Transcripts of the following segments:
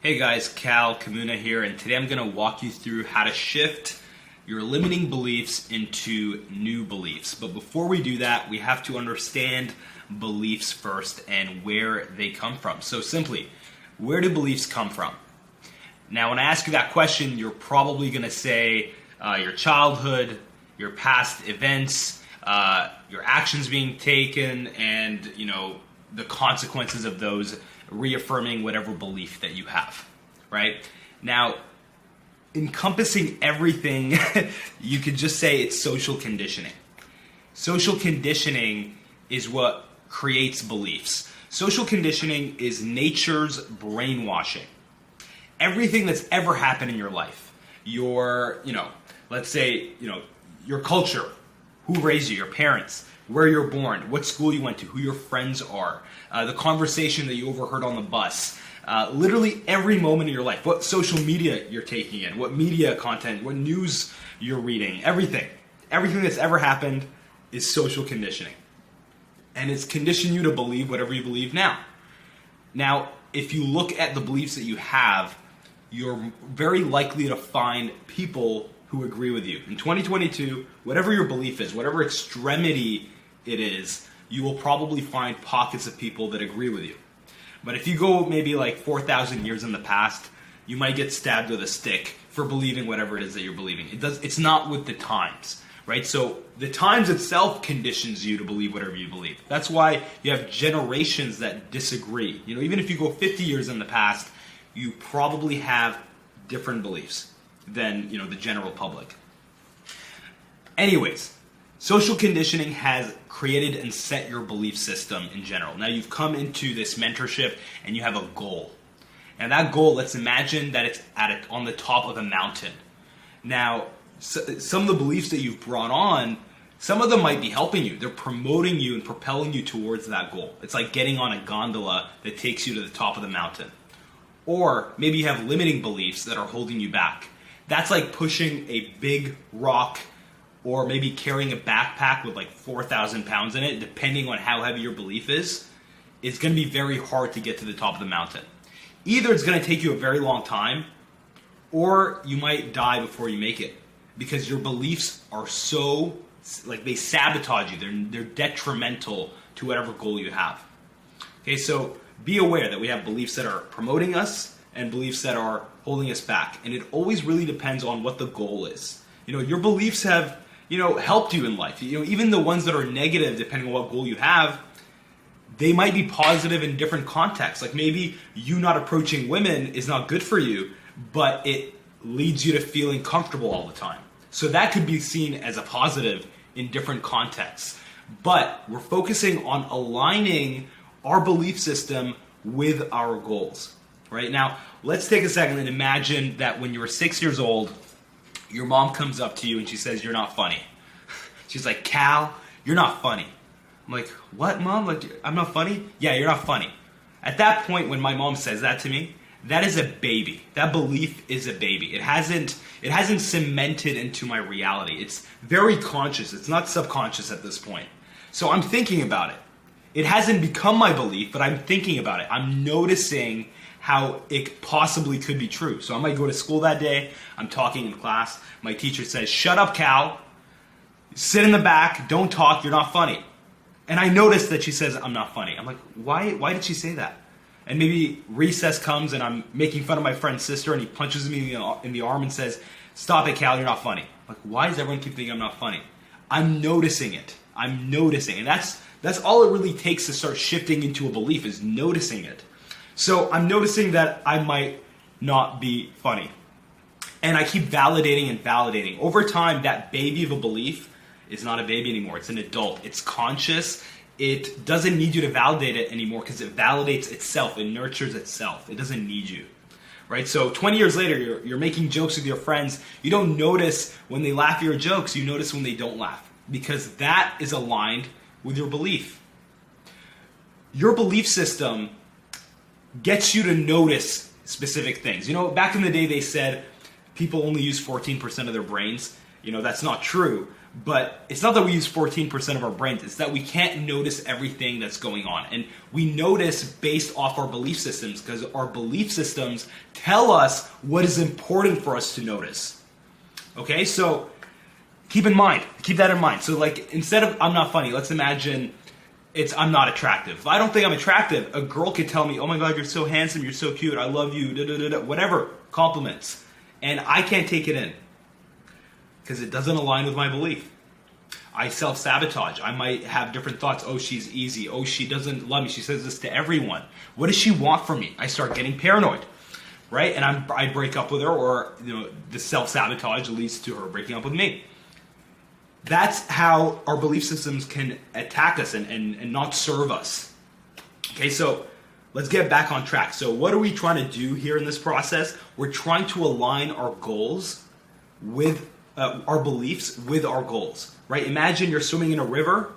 Hey guys, Cal Kamuna here, and today I'm going to walk you through how to shift your limiting beliefs into new beliefs. But before we do that, we have to understand beliefs first and where they come from. So simply, where do beliefs come from? Now, when I ask you that question, you're probably going to say your childhood, your past events, your actions being taken, and the consequences of those reaffirming whatever belief that you have, right? Now, encompassing everything, you could just say it's social conditioning. Social conditioning is what creates beliefs. Social conditioning is nature's brainwashing. Everything that's ever happened in your life, let's say, your culture, who raised you, your parents, where you're born, what school you went to, who your friends are, the conversation that you overheard on the bus, literally every moment of your life, what social media you're taking in, what media content, what news you're reading, everything that's ever happened is social conditioning. And it's conditioned you to believe whatever you believe now. Now, if you look at the beliefs that you have, you're very likely to find people who agree with you. In 2022, whatever your belief is, whatever extremity it is, you will probably find pockets of people that agree with you. But if you go maybe like 4,000 years in the past, you might get stabbed with a stick for believing whatever it is that you're believing. It's not with the times, right? So the times itself conditions you to believe whatever you believe. That's why you have generations that disagree. Even if you go 50 years in the past, you probably have different beliefs than the general public. Anyways, social conditioning has created and set your belief system in general. Now you've come into this mentorship and you have a goal. And that goal, let's imagine that it's on the top of a mountain. Now, some of the beliefs that you've brought on, some of them might be helping you. They're promoting you and propelling you towards that goal. It's like getting on a gondola that takes you to the top of the mountain. Or maybe you have limiting beliefs that are holding you back. That's like pushing a big rock or maybe carrying a backpack with like 4,000 pounds in it, depending on how heavy your belief is. It's going to be very hard to get to the top of the mountain. Either it's going to take you a very long time, or you might die before you make it, because your beliefs are so, they sabotage you. They're detrimental to whatever goal you have. Okay, so be aware that we have beliefs that are promoting us and beliefs that are holding us back. And it always really depends on what the goal is. Your beliefs have, helped you in life. Even the ones that are negative, depending on what goal you have, they might be positive in different contexts. Like maybe you not approaching women is not good for you, but it leads you to feeling comfortable all the time. So that could be seen as a positive in different contexts. But we're focusing on aligning our belief system with our goals. Right now, let's take a second and imagine that when you were 6 years old, your mom comes up to you and she says, "You're not funny." She's like, "Cal, you're not funny." I'm like, "What, Mom? Like, I'm not funny?" "Yeah, you're not funny." At that point, when my mom says that to me, that is a baby. That belief is a baby. It hasn't cemented into my reality. It's very conscious. It's not subconscious at this point. So I'm thinking about it. It hasn't become my belief, but I'm thinking about it. I'm noticing how it possibly could be true. So I might go to school that day, I'm talking in class, my teacher says, "Shut up, Cal, sit in the back, don't talk, you're not funny." And I notice that she says I'm not funny. I'm like, why did she say that? And maybe recess comes and I'm making fun of my friend's sister and he punches me in the arm and says, "Stop it, Cal, you're not funny." I'm like, why does everyone keep thinking I'm not funny? I'm noticing it. I'm noticing. And that's all it really takes to start shifting into a belief, is noticing it. So I'm noticing that I might not be funny. And I keep validating and validating. Over time, that baby of a belief is not a baby anymore. It's an adult. It's conscious. It doesn't need you to validate it anymore because it validates itself. It nurtures itself. It doesn't need you. Right? So 20 years later, you're making jokes with your friends. You don't notice when they laugh at your jokes. You notice when they don't laugh, because that is aligned with your belief. Your belief system gets you to notice specific things. Back in the day they said people only use 14% of their brains. That's not true. But it's not that we use 14% of our brains, it's that we can't notice everything that's going on. And we notice based off our belief systems, because our belief systems tell us what is important for us to notice. Okay, so keep that in mind. So like, instead of I'm not funny, let's imagine it's I'm not attractive. If I don't think I'm attractive, a girl could tell me, oh my God, you're so handsome, you're so cute, I love you, da da da da, whatever, compliments. And I can't take it in, because it doesn't align with my belief. I self-sabotage. I might have different thoughts. Oh, she's easy. Oh, she doesn't love me. She says this to everyone. What does she want from me? I start getting paranoid, right? And I break up with her, or the self-sabotage leads to her breaking up with me. That's how our belief systems can attack us and not serve us. Okay, so let's get back on track. So what are we trying to do here in this process? We're trying to align our goals with our beliefs with our goals, right? Imagine you're swimming in a river.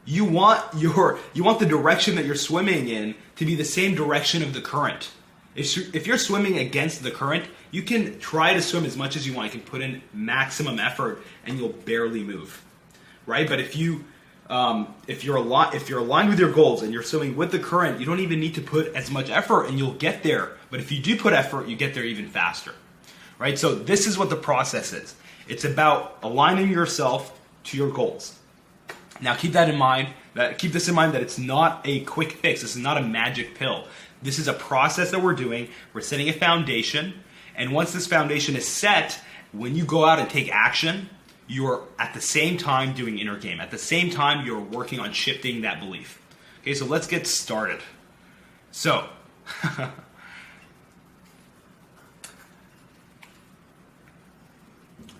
You want the direction that you're swimming in to be the same direction of the current. If you're swimming against the current, you can try to swim as much as you want. You can put in maximum effort and you'll barely move, right? But if you're aligned with your goals and you're swimming with the current, you don't even need to put as much effort and you'll get there. But if you do put effort, you get there even faster, right? So this is what the process is. It's about aligning yourself to your goals. Now keep this in mind that it's not a quick fix. This is not a magic pill. This is a process that we're doing. We're setting a foundation. And once this foundation is set, when you go out and take action, you're at the same time doing inner game. At the same time, you're working on shifting that belief. Okay, so let's get started. So,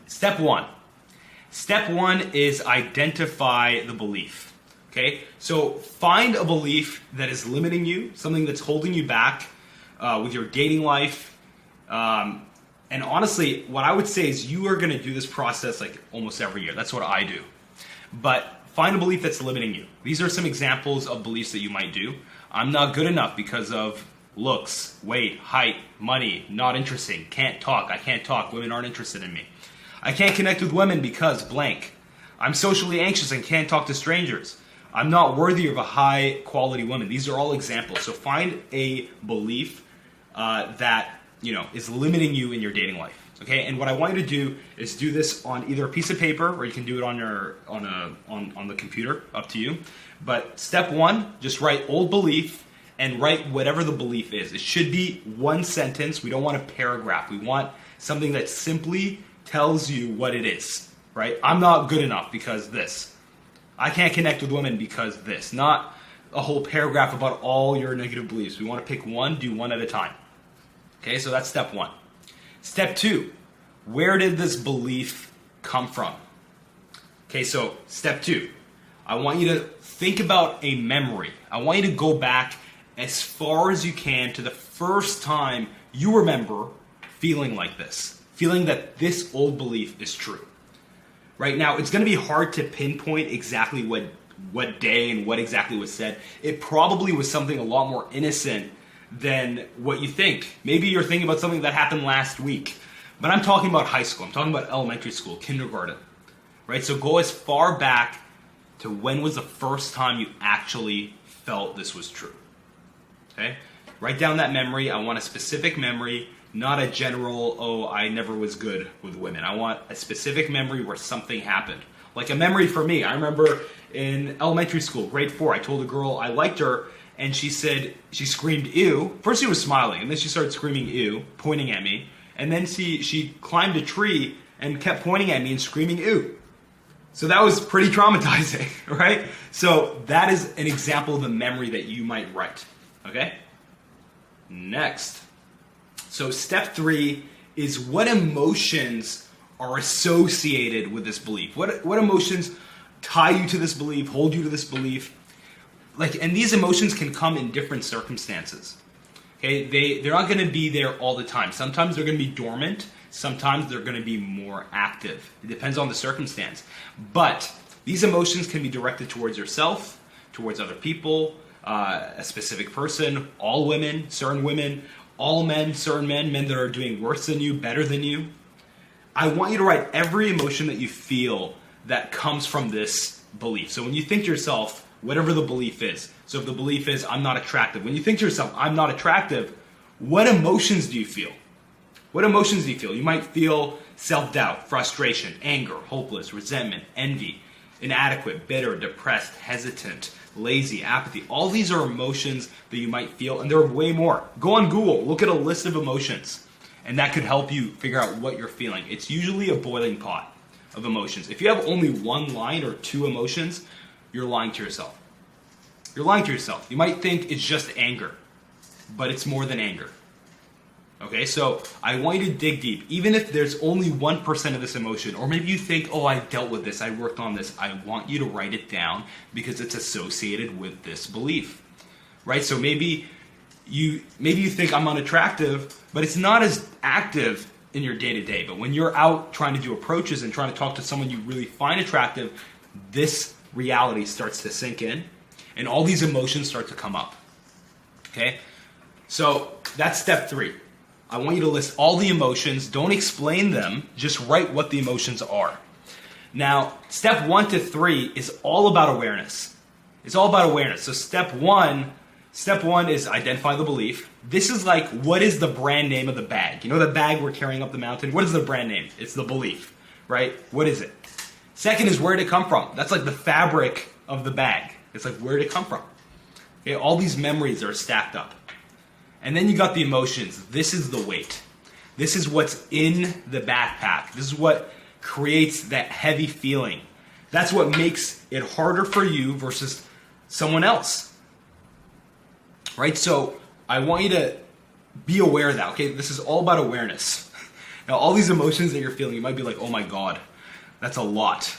Step one is identify the belief. Okay, so find a belief that is limiting you, something that's holding you back with your dating life. And honestly, what I would say is you are going to do this process like almost every year. That's what I do. But find a belief that's limiting you. These are some examples of beliefs that you might do. I'm not good enough because of looks, weight, height, money, not interesting, can't talk, I can't talk, women aren't interested in me. I can't connect with women because blank. I'm socially anxious and can't talk to strangers. I'm not worthy of a high quality woman. These are all examples. So find a belief that is limiting you in your dating life. Okay, and what I want you to do is do this on either a piece of paper or you can do it on the computer, up to you. But step one, just write old belief and write whatever the belief is. It should be one sentence. We don't want a paragraph. We want something that simply tells you what it is, right? I'm not good enough because this. I can't connect with women because this. Not a whole paragraph about all your negative beliefs. We want to pick one, do one at a time. Okay, so that's step one. Step two, where did this belief come from? Okay, so step two, I want you to think about a memory. I want you to go back as far as you can to the first time you remember feeling like this. Feeling that this old belief is true. Right now, it's going to be hard to pinpoint exactly what day and what exactly was said. It probably was something a lot more innocent than what you think. Maybe you're thinking about something that happened last week. But I'm talking about high school. I'm talking about elementary school, kindergarten. Right? So go as far back to when was the first time you actually felt this was true. Okay? Write down that memory. I want a specific memory. Not a general, oh, I never was good with women. I want a specific memory where something happened. Like a memory for me. I remember in elementary school, grade 4, I told a girl I liked her, and she screamed, ew. First she was smiling, and then she started screaming, ew, pointing at me. And then she climbed a tree and kept pointing at me and screaming, ew. So that was pretty traumatizing, right? So that is an example of the memory that you might write, okay? Next. So step 3 is what emotions are associated with this belief. What emotions tie you to this belief, hold you to this belief? And these emotions can come in different circumstances. Okay, they're not going to be there all the time. Sometimes they're going to be dormant. Sometimes they're going to be more active. It depends on the circumstance. But these emotions can be directed towards yourself, towards other people, a specific person, all women, certain women, all men, certain men that are doing worse than you, better than you. I want you to write every emotion that you feel that comes from this belief. So when you think to yourself, whatever the belief is, so if the belief is I'm not attractive, when you think to yourself I'm not attractive, what emotions do you feel? What emotions do you feel? You might feel self-doubt, frustration, anger, hopeless, resentment, envy, inadequate, bitter, depressed, hesitant, lazy, apathy. All these are emotions that you might feel, and there are way more. Go on Google, look at a list of emotions, and that could help you figure out what you're feeling. It's usually a boiling pot of emotions. If you have only one line or two emotions, you're lying to yourself. You're lying to yourself. You might think it's just anger, but it's more than anger. Okay, so I want you to dig deep. Even if there's only 1% of this emotion, or maybe you think, oh, I dealt with this, I worked on this, I want you to write it down because it's associated with this belief, right? So maybe you think I'm unattractive, but it's not as active in your day-to-day. But when you're out trying to do approaches and trying to talk to someone you really find attractive, this reality starts to sink in, and all these emotions start to come up, okay? So that's step 3. I want you to list all the emotions. Don't explain them. Just write what the emotions are. Now, step 1 to 3 is all about awareness. It's all about awareness. So step one is identify the belief. This is like, what is the brand name of the bag? You know the bag we're carrying up the mountain? What is the brand name? It's the belief, right? What is it? Second is, where did it come from? That's like the fabric of the bag. It's like, where did it come from? Okay, all these memories are stacked up. And then you got the emotions. This is the weight. This is what's in the backpack. This is what creates that heavy feeling. That's what makes it harder for you versus someone else. Right? So I want you to be aware of that. Okay, this is all about awareness. Now, all these emotions that you're feeling, you might be like, oh my God, that's a lot.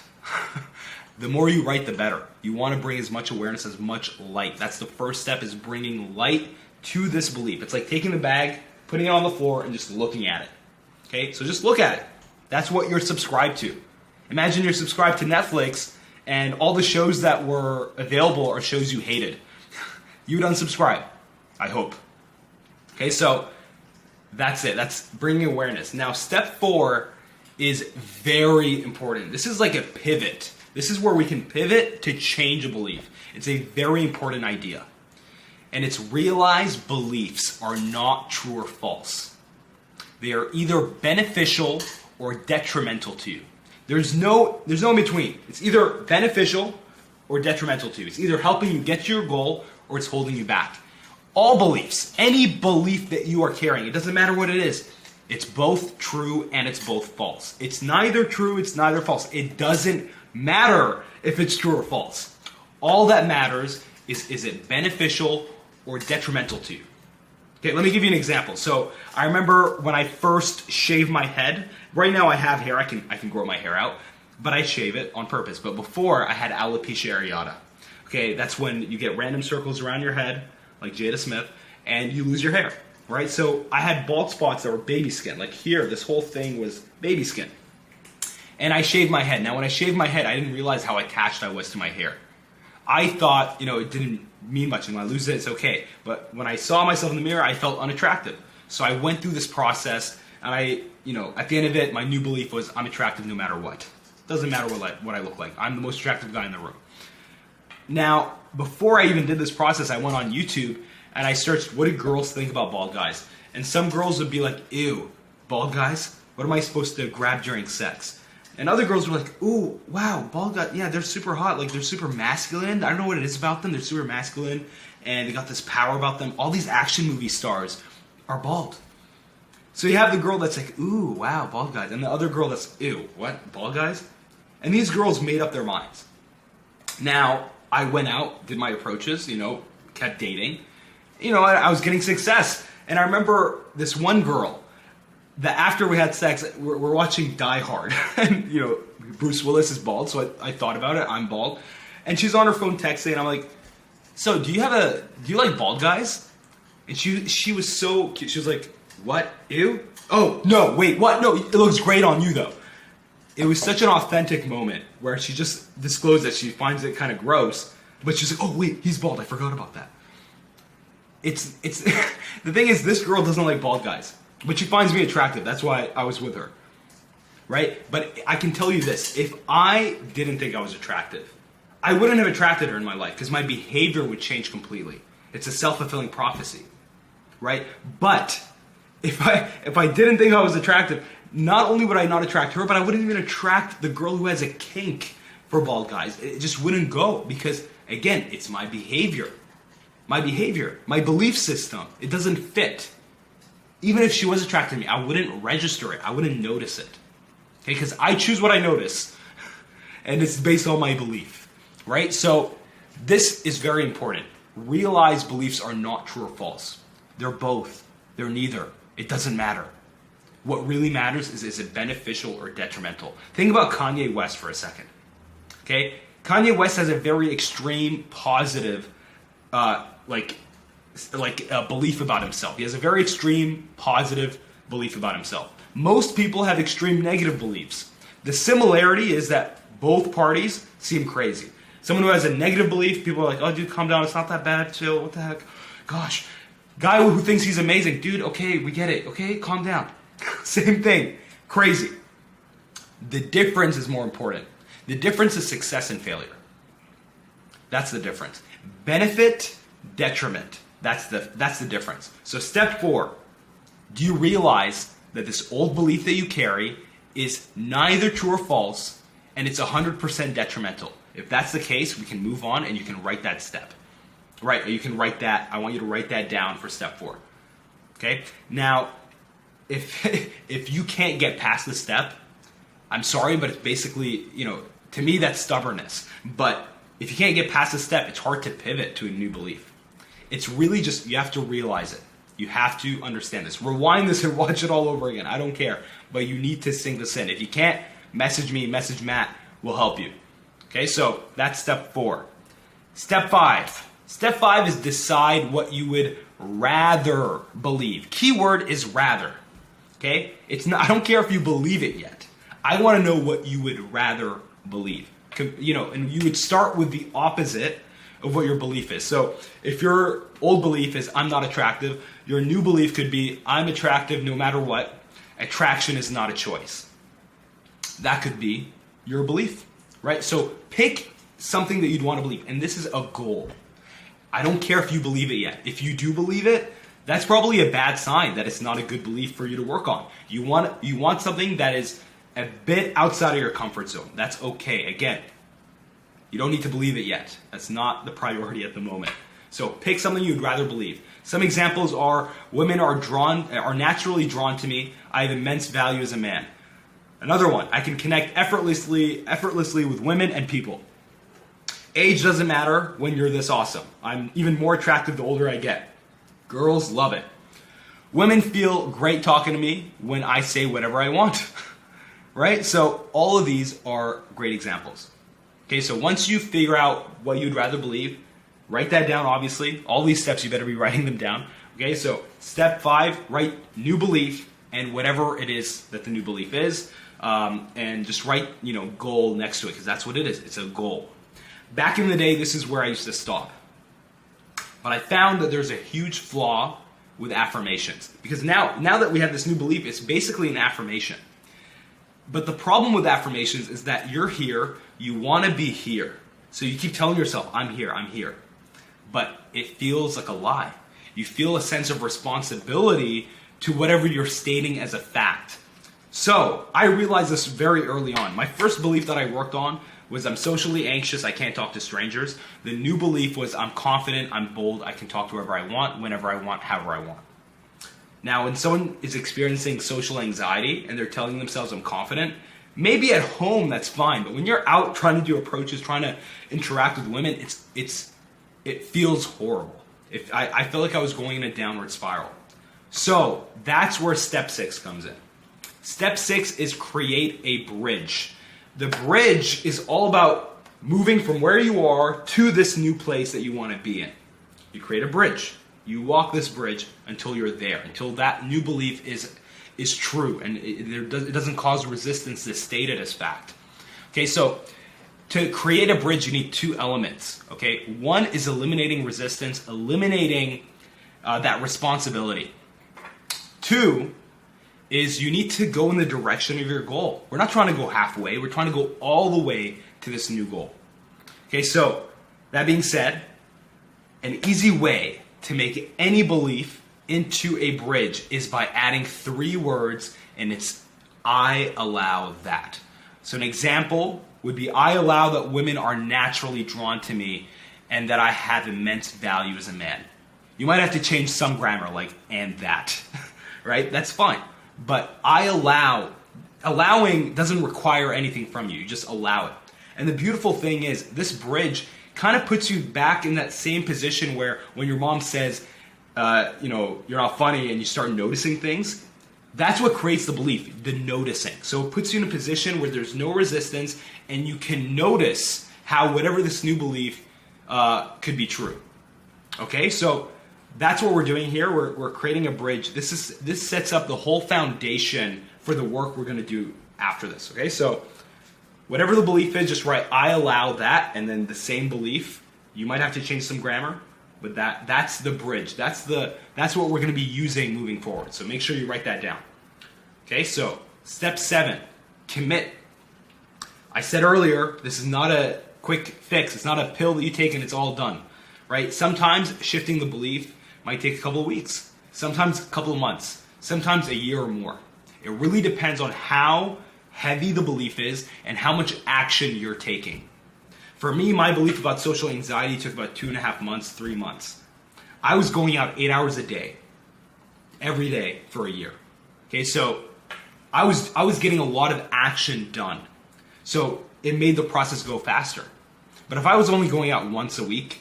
The more you write, the better. You want to bring as much awareness, as much light. That's the first step, is bringing light to this belief. It's like taking the bag, putting it on the floor, and just looking at it. Okay, so just look at it. That's what you're subscribed to. Imagine you're subscribed to Netflix, and all the shows that were available are shows you hated. You would unsubscribe, I hope. Okay, so that's it. That's bringing awareness. Now, step 4 is very important. This is like a pivot. This is where we can pivot to change a belief. It's a very important idea. And it's, realize beliefs are not true or false. They are either beneficial or detrimental to you. There's no in between. It's either beneficial or detrimental to you. It's either helping you get to your goal or it's holding you back. All beliefs, any belief that you are carrying, it doesn't matter what it is, it's both true and it's both false. It's neither true, it's neither false. It doesn't matter if it's true or false. All that matters is it beneficial or detrimental to you. Okay, let me give you an example. So I remember when I first shaved my head. Right now I have hair, I can grow my hair out, but I shave it on purpose. But before, I had alopecia areata. Okay, that's when you get random circles around your head, like Jada Smith, and you lose your hair, right? So I had bald spots that were baby skin. Like here, this whole thing was baby skin. And I shaved my head. Now when I shaved my head, I didn't realize how attached I was to my hair. I thought, it didn't mean much, and when I lose it, it's okay. But when I saw myself in the mirror, I felt unattractive. So I went through this process, and at the end of it, my new belief was, I'm attractive no matter what. Doesn't matter what I look like. I'm the most attractive guy in the room. Now, before I even did this process, I went on YouTube, and I searched, what do girls think about bald guys? And some girls would be like, ew, bald guys? What am I supposed to grab during sex? And other girls were like, ooh, wow, bald guys, yeah, they're super hot. Like, they're super masculine. I don't know what it is about them. They're super masculine, and they got this power about them. All these action movie stars are bald. So you have the girl that's like, ooh, wow, bald guys. And the other girl that's, ew, what, bald guys? And these girls made up their minds. Now, I went out, did my approaches, kept dating. I was getting success. And I remember this one girl, that after we had sex, we're watching Die Hard, and Bruce Willis is bald, so I thought about it. I'm bald, and she's on her phone texting, and I'm like, "So, do you like bald guys?" And she was so cute. She was like, "What? Ew? Oh no, wait, what? No, it looks great on you though." It was such an authentic moment where she just disclosed that she finds it kind of gross, but she's like, "Oh wait, he's bald. I forgot about that." It's the thing is, this girl doesn't like bald guys. But she finds me attractive. That's why I was with her. right? But I can tell you this, if I didn't think I was attractive, I wouldn't have attracted her in my life because my behavior would change completely. It's a self-fulfilling prophecy, right? But if I didn't think I was attractive, not only would I not attract her, but I wouldn't even attract the girl who has a kink for bald guys. It just wouldn't go because, again, it's my behavior. My behavior, my belief system. It doesn't fit. Even if she was attracted to me, I wouldn't register it. I wouldn't notice it. Okay, because I choose what I notice. And it's based on my belief, right? So this is very important. Realize beliefs are not true or false. They're both. They're neither. It doesn't matter. What really matters is it beneficial or detrimental? Think about Kanye West for a second. Okay? Kanye West has a very extreme positive belief about himself. He has a very extreme positive belief about himself. Most people have extreme negative beliefs. The similarity is that both parties seem crazy. Someone who has a negative belief, people are like, oh dude, calm down, it's not that bad, chill, what the heck? Gosh. Guy who thinks he's amazing, dude, okay, we get it, okay, calm down. Same thing, crazy. The difference is more important. The difference is success and failure. That's the difference. Benefit, detriment. That's the difference. So step 4, do you realize that this old belief that you carry is neither true or false, and it's 100% detrimental? If that's the case, we can move on and you can write that step. Right, you can write that. I want you to write that down for step 4. Okay? Now, if you can't get past this step, I'm sorry, but it's basically, to me that's stubbornness. But if you can't get past this step, it's hard to pivot to a new belief. It's really just, you have to realize it. You have to understand this. Rewind this and watch it all over again. I don't care. But you need to sink this in. If you can't, message me, message Matt. We'll help you. Okay, so that's step 4. Step 5. Step 5 is decide what you would rather believe. Keyword is rather. Okay? It's not, I don't care if you believe it yet. I want to know what you would rather believe. And you would start with the opposite of what your belief is. So if your old belief is I'm not attractive, your new belief could be I'm attractive no matter what. Attraction is not a choice. That could be your belief, right? So pick something that you'd want to believe. And this is a goal. I don't care if you believe it yet. If you do believe it, that's probably a bad sign that it's not a good belief for you to work on. You want something that is a bit outside of your comfort zone. That's okay. Again, you don't need to believe it yet. That's not the priority at the moment. So pick something you'd rather believe. Some examples are women are naturally drawn to me. I have immense value as a man. Another one, I can connect effortlessly with women and people. Age doesn't matter when you're this awesome. I'm even more attractive the older I get. Girls love it. Women feel great talking to me when I say whatever I want. Right? So all of these are great examples. Okay, so once you figure out what you'd rather believe, write that down, obviously. All these steps, you better be writing them down. Okay, so step 5, write new belief and whatever it is that the new belief is. And just write, goal next to it because that's what it is. It's a goal. Back in the day, this is where I used to stop. But I found that there's a huge flaw with affirmations. Because now that we have this new belief, it's basically an affirmation. But the problem with affirmations is that you're here, you want to be here. So you keep telling yourself, I'm here, I'm here. But it feels like a lie. You feel a sense of responsibility to whatever you're stating as a fact. So I realized this very early on. My first belief that I worked on was I'm socially anxious, I can't talk to strangers. The new belief was I'm confident, I'm bold, I can talk to whoever I want, whenever I want, however I want. Now, when someone is experiencing social anxiety and they're telling themselves I'm confident, maybe at home that's fine, but when you're out trying to do approaches, trying to interact with women, it feels horrible. I felt like I was going in a downward spiral. So that's where step 6 comes in. Step 6 is create a bridge. The bridge is all about moving from where you are to this new place that you want to be in. You create a bridge. You walk this bridge until you're there, until that new belief is true and it doesn't cause resistance to state it as fact. Okay, so to create a bridge, you need 2 elements. Okay, one is eliminating resistance, eliminating that responsibility. 2 is you need to go in the direction of your goal. We're not trying to go halfway. We're trying to go all the way to this new goal. Okay, so that being said, an easy way to make any belief into a bridge is by adding 3 words, and it's I allow that. So an example would be I allow that women are naturally drawn to me and that I have immense value as a man. You might have to change some grammar like and that, right? That's fine. But I allow, allowing doesn't require anything from you. You just allow it. And the beautiful thing is this bridge kind of puts you back in that same position where when your mom says, you're not funny and you start noticing things, that's what creates the belief, the noticing. So it puts you in a position where there's no resistance and you can notice how whatever this new belief could be true. Okay, so that's what we're doing here. We're creating a bridge. This sets up the whole foundation for the work we're going to do after this. Okay, so whatever the belief is, just write I allow that, and then the same belief. You might have to change some grammar, but that's the bridge. That's what we're going to be using moving forward. So make sure you write that down. Okay, so step 7, commit. I said earlier, this is not a quick fix. It's not a pill that you take and it's all done, right? Sometimes shifting the belief might take a couple of weeks, sometimes a couple of months, sometimes a year or more. It really depends on how heavy the belief is and how much action you're taking. For me, my belief about social anxiety took about 2.5 months, 3 months. I was going out 8 hours a day, every day for a year. Okay, so I was getting a lot of action done. So it made the process go faster. But if I was only going out once a week,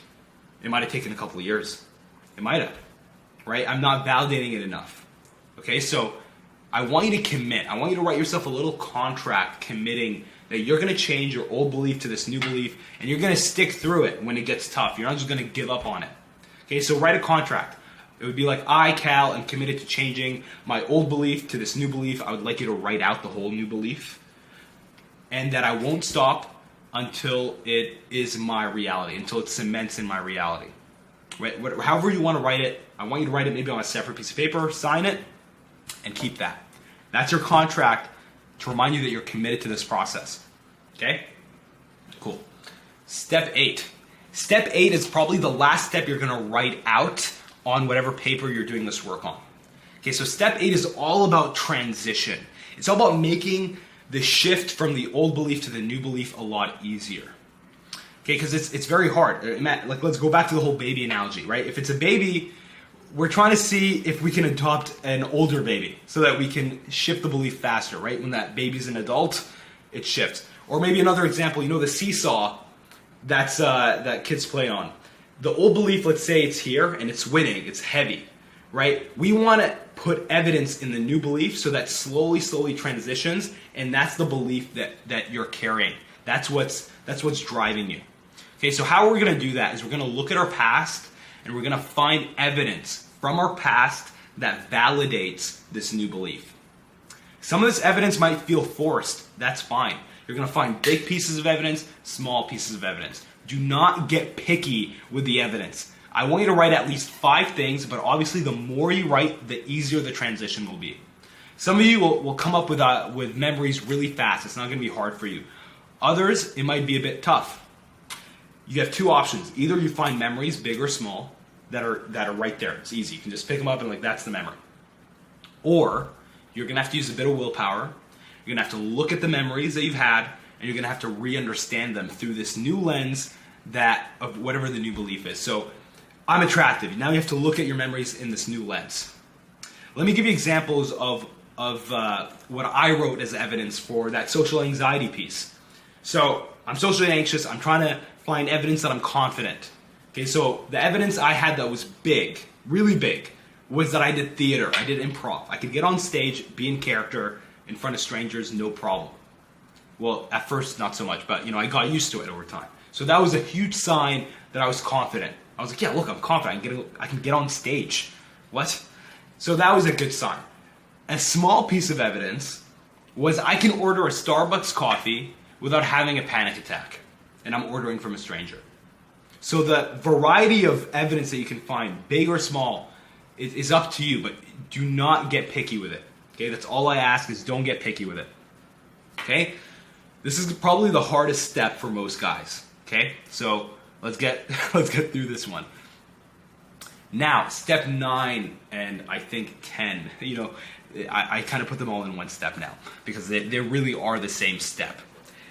it might have taken a couple of years. It might have, right? I'm not validating it enough. Okay, so I want you to commit. I want you to write yourself a little contract committing that you're going to change your old belief to this new belief, and you're going to stick through it when it gets tough. You're not just going to give up on it. Okay, so write a contract. It would be like, I, Cal, am committed to changing my old belief to this new belief. I would like you to write out the whole new belief, and that I won't stop until it is my reality, until it cements in my reality. Right? However you want to write it, I want you to write it maybe on a separate piece of paper, sign it, and keep that. That's your contract to remind you that you're committed to this process. Okay? Cool. Step 8. Step 8 is probably the last step you're going to write out on whatever paper you're doing this work on. Okay, so step 8 is all about transition. It's all about making the shift from the old belief to the new belief a lot easier. Okay, because it's very hard. Like, let's go back to the whole baby analogy, right? If it's a baby, we're trying to see if we can adopt an older baby so that we can shift the belief faster, right? When that baby's an adult, it shifts. Or maybe another example, the seesaw that kids play on. The old belief, let's say it's here and it's winning, it's heavy, right? We want to put evidence in the new belief so that slowly transitions, and that's the belief that you're carrying. That's what's driving you. Okay, so how we're going to do that is we're going to look at our past and we're going to find evidence from our past that validates this new belief. Some of this evidence might feel forced. That's fine. You're going to find big pieces of evidence, small pieces of evidence. Do not get picky with the evidence. I want you to write at least 5 things, but obviously the more you write, the easier the transition will be. Some of you will come up with memories really fast. It's not going to be hard for you. Others, it might be a bit tough. You have 2 options. Either you find memories, big or small, that are right there. It's easy. You can just pick them up and that's the memory. Or you're going to have to use a bit of willpower. You're going to have to look at the memories that you've had, and you're going to have to re-understand them through this new lens of whatever the new belief is. So I'm attractive. Now you have to look at your memories in this new lens. Let me give you examples of what I wrote as evidence for that social anxiety piece. So I'm socially anxious. I'm trying to find evidence that I'm confident. Okay, so the evidence I had that was big, really big, was that I did theater. I did improv. I could get on stage, be in character in front of strangers, no problem. Well, at first, not so much, but I got used to it over time. So that was a huge sign that I was confident. I was like, yeah, look, I'm confident. I can get on stage. What? So that was a good sign. A small piece of evidence was I can order a Starbucks coffee without having a panic attack, and I'm ordering from a stranger. So the variety of evidence that you can find, big or small, is up to you, but do not get picky with it. Okay, that's all I ask, is don't get picky with it. Okay, this is probably the hardest step for most guys. Okay, so let's get through this one. Now, step 9 and I think 10, I kind of put them all in one step now because they really are the same step.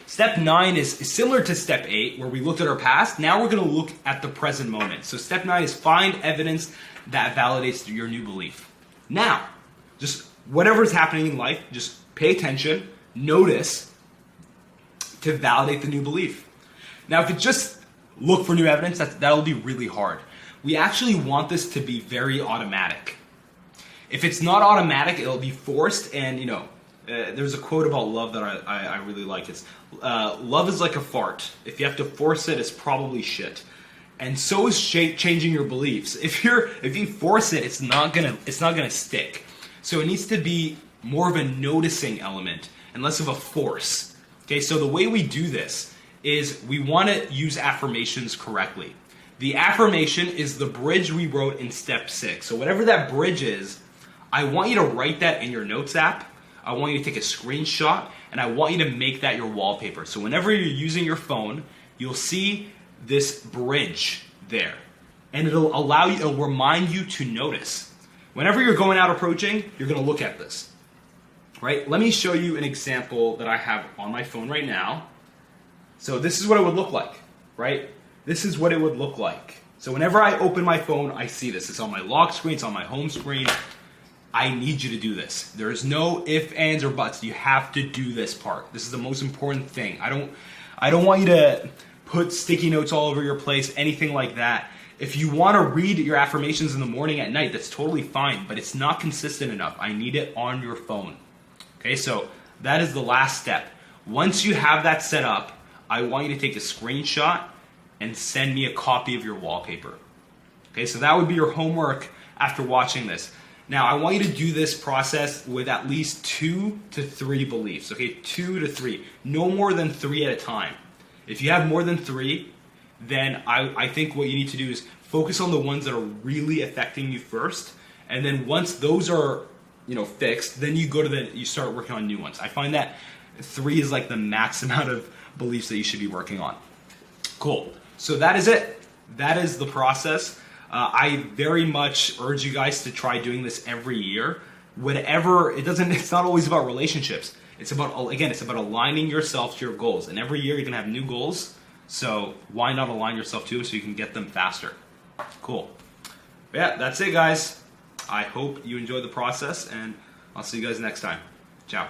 Step 9 is similar to step 8 where we looked at our past. Now we're going to look at the present moment. So step 9 is find evidence that validates your new belief. Now, just whatever's happening in life, just pay attention, notice to validate the new belief. Now, if you just look for new evidence, that'll be really hard. We actually want this to be very automatic. If it's not automatic, it'll be forced, and there's a quote about love that I really like. It's love is like a fart. If you have to force it, it's probably shit. And so is changing your beliefs. If you force it, it's not gonna stick. So it needs to be more of a noticing element and less of a force. Okay, so the way we do this is we want to use affirmations correctly. The affirmation is the bridge we wrote in step 6. So whatever that bridge is, I want you to write that in your notes app. I want you to take a screenshot, and I want you to make that your wallpaper. So whenever you're using your phone, you'll see this bridge there, and it'll remind you to notice. Whenever you're going out approaching, you're going to look at this. Right? Let me show you an example that I have on my phone right now. So this is what it would look like, right? This is what it would look like. So whenever I open my phone, I see this. It's on my lock screen, it's on my home screen. I need you to do this. There is no ifs, ands, or buts. You have to do this part. This is the most important thing. I don't want you to put sticky notes all over your place, anything like that. If you want to read your affirmations in the morning, at night, that's totally fine, but it's not consistent enough. I need it on your phone. Okay, so that is the last step. Once you have that set up, I want you to take a screenshot and send me a copy of your wallpaper. Okay, so that would be your homework after watching this. Now, I want you to do this process with at least 2 to 3 beliefs. Okay, 2 to 3. No more than 3 at a time. If you have more than 3, then I think what you need to do is focus on the ones that are really affecting you first. And then once those are fixed, then you start working on new ones. I find that 3 is like the max amount of beliefs that you should be working on. Cool. So that is it. That is the process. I very much urge you guys to try doing this every year. It's not always about relationships. It's about aligning yourself to your goals. And every year you're going to have new goals. So why not align yourself to them so you can get them faster? Cool. Yeah, that's it, guys. I hope you enjoyed the process, and I'll see you guys next time. Ciao.